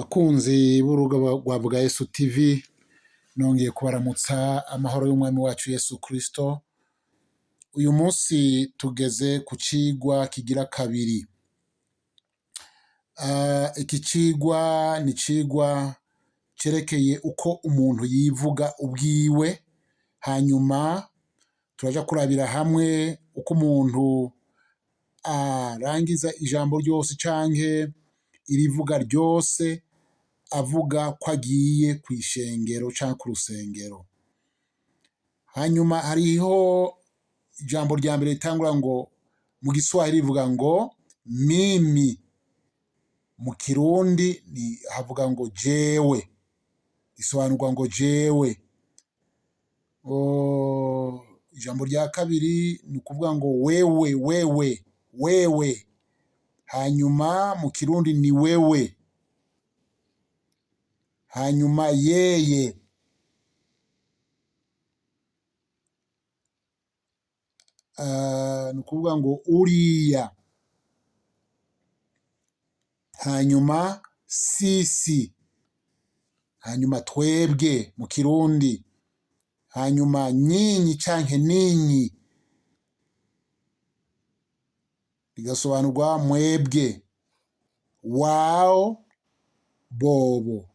Bakunzi b'urubuga rwa Vuga Yesu TV, nongeye kubaramutsa amahoro y'umwami wacu Yesu Kristo. Uyu munsi tugeze ku cigwa kigira kabiri. Iki cigwa ni cigwa cerekeye uko umuntu yivuga ubwiwe, hanyuma turaja kurabira hamwe uko umuntu arangiza ijambo ryose canke irivuga ryose avuga ko agiye kw'ishengero canke ku rusengero. Hanyuma hariho ijambo rya mbere ritangura ngo, mu Giswahili rivuga ngo mimi, mu Kirundi havuga ngo jewe, risobanurwa ngo jewe. Ijambo rya kabiri ni ukuvuga ngo wewe, hanyuma mu Kirundi ni wewe, hanyuma yeye, ni ukuvuga ngo uriya, hanyuma sisi, hanyuma twebwe mu Kirundi, hanyuma nyinyi canke ninyi, bigasobanurwa mwebwe, wao, bobo,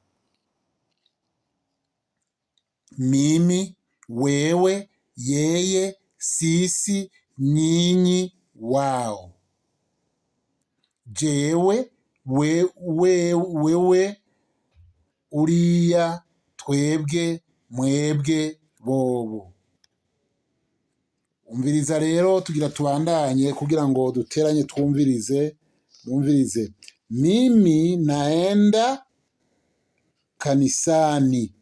mimi, wewe, yeye, sisi, nyinyi, wao, jewe, wewe, uriya, twebwe, mwebwe, bobo. Umviriza rero, tugira tubandanye kugira ngo duteranye twumvirize. Mimi naenda kanisani.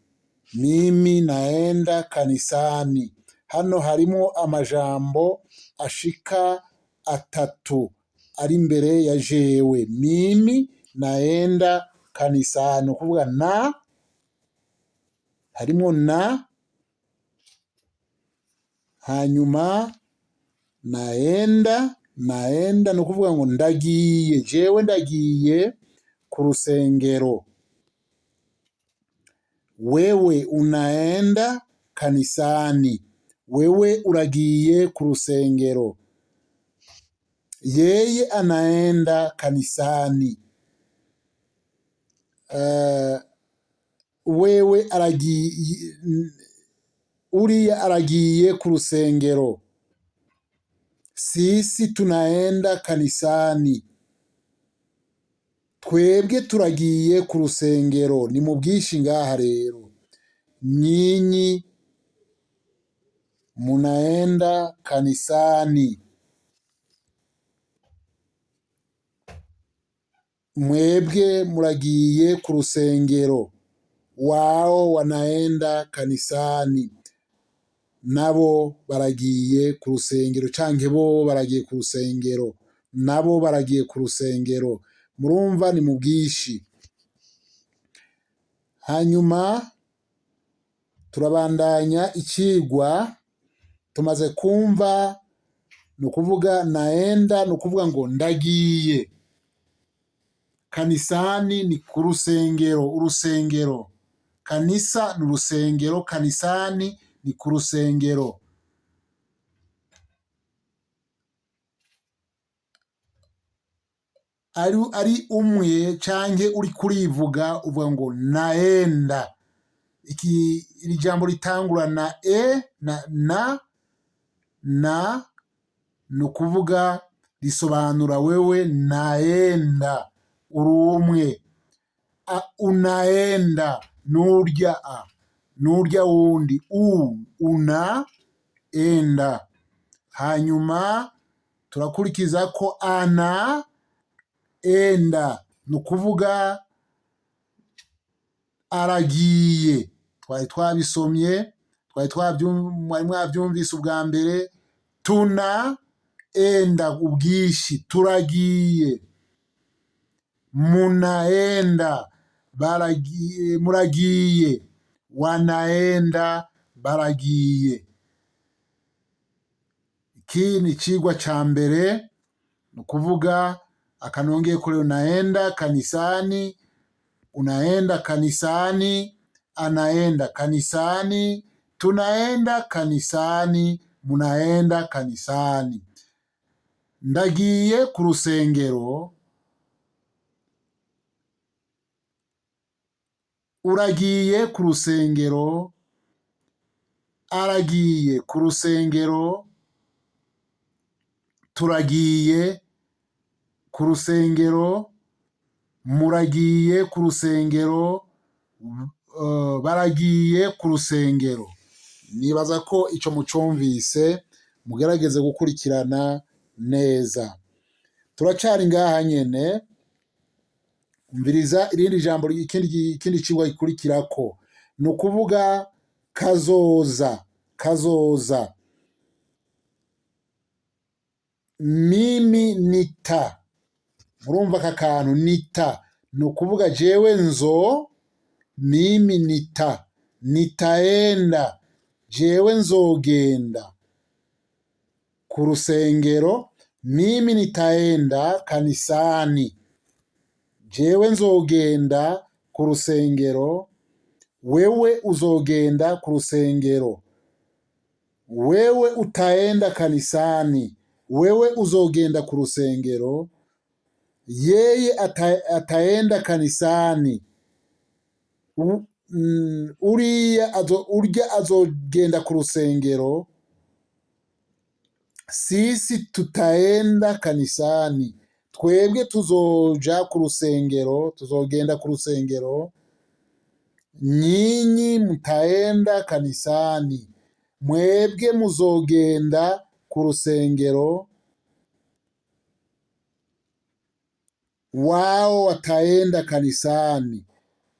Mimi naenda kanisani. Hano harimo amajambo ashika atatu ari imbere ya jewe. Mimi naenda kanisani, ukuvuga na, harimo na, hanyuma naenda ni ukuvuga ngo ndagiye, jewe ndagiye ku rusengero. Wewe unaenda kanisani, wewe uragiye ku rusengero. Yeye anaenda kanisani, wewe aragiye, uriya aragiye ku rusengero. Sisi tunaenda kanisani, twebwe turagiye ku rusengero. Ni mu bwinshi ngaha rero. Nyinyi munaenda kanisani, mwebwe muragiye ku rusengero. Wao wanaenda kanisani, nabo baragiye ku rusengero, canke bo baragiye ku rusengero, nabo baragiye ku rusengero. Murumva ni mu bwinshi. Hanyuma turabandanya icigwa. Tumaze kumva, ni ukuvuga naenda, ni ukuvuga ngo ndagiye. Kanisani ni ku rusengero, urusengero. Kanisa ni urusengero, kanisani ni ku rusengero. Ari umwe canke uri kurivuga uvuga ngo naenda. Iri jambo ritangura na na ni ukuvuga risobanura wewe naenda, uri umwe. Unaenda nurya wundi, unaenda. Hanyuma turakurikiza ko anaenda, ni ukuvuga aragiye. Twari twabisomye, mwari mwavyumvise ubwa mbere. Tunaenda ubwishi, turagiye. Munaenda, baragiye, muragiye. Wanaenda, baragiye. Iki ni icigwa ca mbere, ni ukuvuga akanongeye kuri naenda kanisani, unaenda kanisani, anaenda kanisani, tunaenda kanisani, munaenda kanisani. Ndagiye ku rusengero, uragiye ku rusengero, aragiye ku rusengero, turagiye ku rusengero, muragiye ku rusengero, baragiye ku rusengero. Nibaza ko ico mucumvise, mugerageze gukurikirana neza. Turacari ngaha nyene, umviriza irindi jambo, ikindi cigwa gikurikirako, ni ukuvuga kazoza. Kazoza, mimi nita, murumva aka kantu nita, ni ukuvuga jewe nzo, mimi nita, nitaenda, jewe nzogenda ku rusengero, mimi nitaenda kanisani, jewe nzogenda ku rusengero, wewe uzogenda ku rusengero. Wewe utaenda kanisani, wewe uzogenda ku rusengero. Yeye ataenda kanisani, urya azogenda ku rusengero. Sisi tutaenda kanisani, twebwe tuzoja ku rusengero, tuzogenda ku rusengero. Nyinyi mutaenda kanisani, mwebwe muzogenda ku rusengero. Wao wataenda kanisani,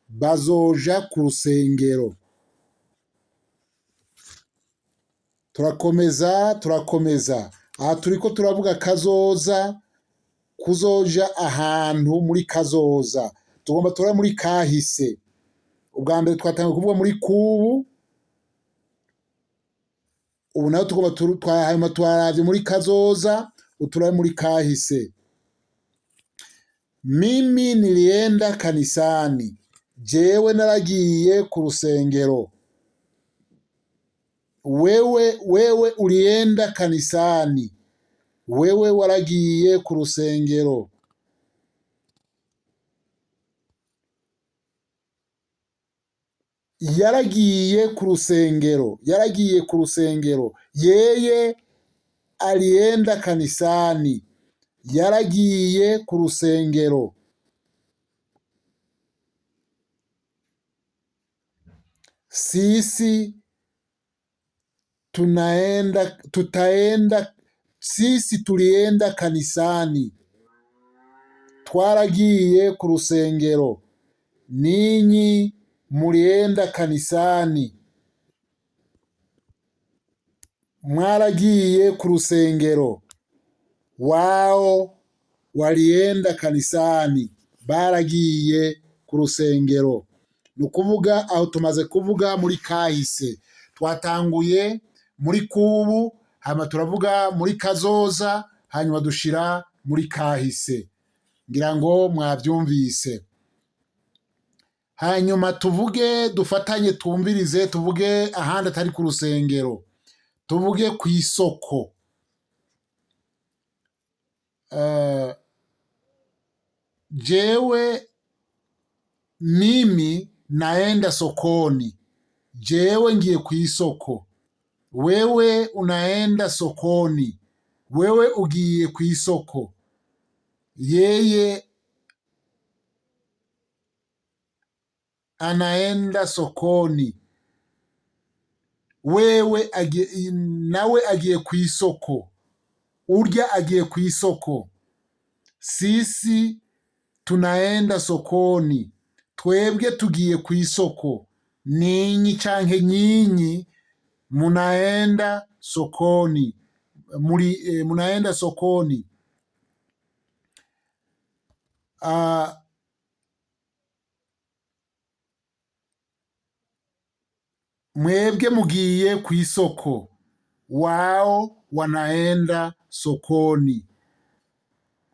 bazoja ku rusengero. Turakomeza. Aha turiko turavuga kazoza, kuzoja ahantu muri kazoza. Tugomba turabe muri kahise. Ubwa mbere twatangiye kuvuga muri kubu, ubu naho tugomba twaravye muri kazoza, uturabe muri kahise. Mimi nilienda kanisani, jewe naragiye ku rusengero. Wewe ulienda kanisani, wewe waragiye ku rusengero. Yaragiye ku rusengero, yeye alienda kanisani, yaragiye ku rusengero. Sisi tulienda kanisani, twaragiye ku rusengero. Ninyi mulienda kanisani, mwaragiye ku rusengero. Wao walienda kanisani, baragiye ku rusengero. Ni ukuvuga aho tumaze kuvuga muri kahise. Twatanguye muri kubu, hanyuma turavuga muri kazoza, hanyuma dushira muri kahise. Ngira ngo mwavyumvise. Hanyuma dufatanye twumvirize, tuvuge ahandi atari ku rusengero. Tuvuge ku isoko. Jewe mimi naenda sokoni, jewe ngiye ku isoko. Wewe unaenda sokoni, wewe ugiye ku isoko. Yeye anaenda sokoni, nawe agiye ku isoko. Urya agiye ku isoko. Sisi tunaenda sokoni, twebwe tugiye ku isoko. Ninyi canke nyinyi munaenda sokoni, munaenda sokoni. Mwebwe mugiye ku isoko. Wao wanaenda sokoni,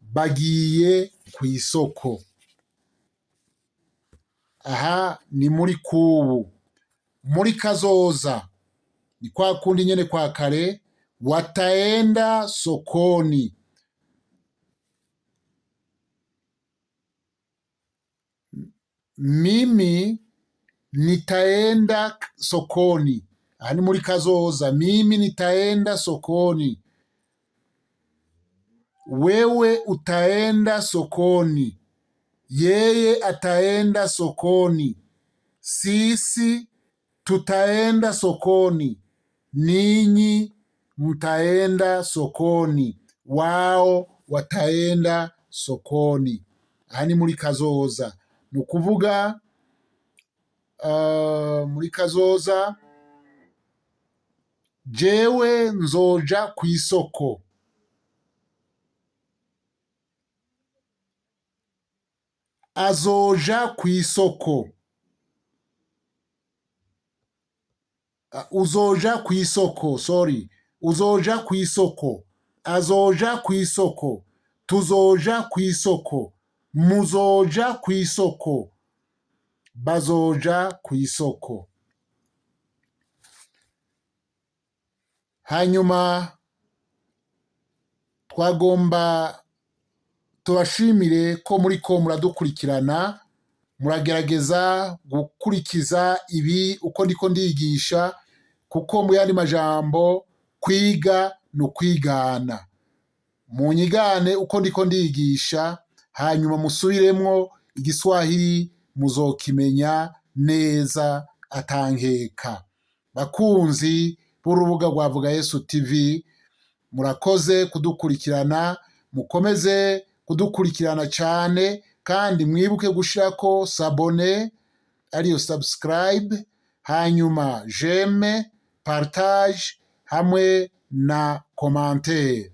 bagiye ku isoko. aha ni muri kubu. Muri kazoza ni kwa kundi nyene kwa kare, wataenda sokoni. Mimi nitaenda sokoni. Aha ni muri kazoza, mimi nitaenda sokoni. Wewe utaenda sokoni. Yeye ataenda sokoni. Sisi tutaenda sokoni. Ninyi mtaenda sokoni. Wao wataenda sokoni. Aha ni muri kazoza. Ni ukuvuga muri kazoza, jewe nzoja kw'isoko. Azoja kw'isoko. Uzoja kw'isoko, sorry. Uzoja kw'isoko. Azoja kw'isoko. Tuzoja kw'isoko. Muzoja kw'isoko. Bazoja kw'isoko. Hanyuma twagomba tubashimire ko muriko muradukurikirana, muragerageza gukurikiza ibi uko ndiko ndigisha, kuko mu yandi majambo kwiga ni ukwigana. Munyigane uko ndiko ndigisha, hanyuma musubiremwo igiswahili muzokimenya neza atankeka. Bakunzi b'urubuga rwa Vuga Yesu TV, murakoze kudukurikirana, mukomeze kudukurikirana cyane, kandi mwibuke gushirako sabone ariyo subscribe, hanyuma j'aime, partage hamwe na commentaire.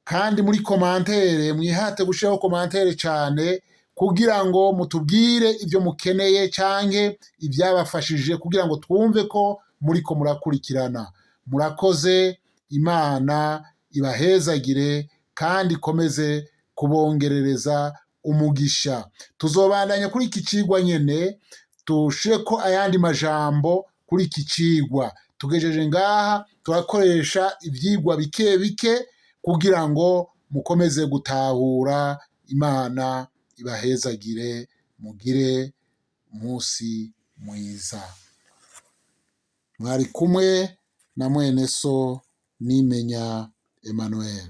Kandi muri commentaire mwihate gushiraho commentaire cyane, kugira ngo mutubwire ibyo mukeneye canke ibyabafashije, kugira ngo twumve ko muriko murakurikirana. Murakoze, Imana ibahezagire kandi ikomeze kubongerereza umugisha. Tuzobandanya kuri iki cigwa nyene, tushireko ayandi majambo kuri iki cigwa. Tugejeje ngaha turakoresha ivyigwa bike bike kugira ngo mukomeze gutahura. Imana ibahezagire, mugire umunsi mwiza. Mwari kumwe na mwene so Nimenya Emmanuel.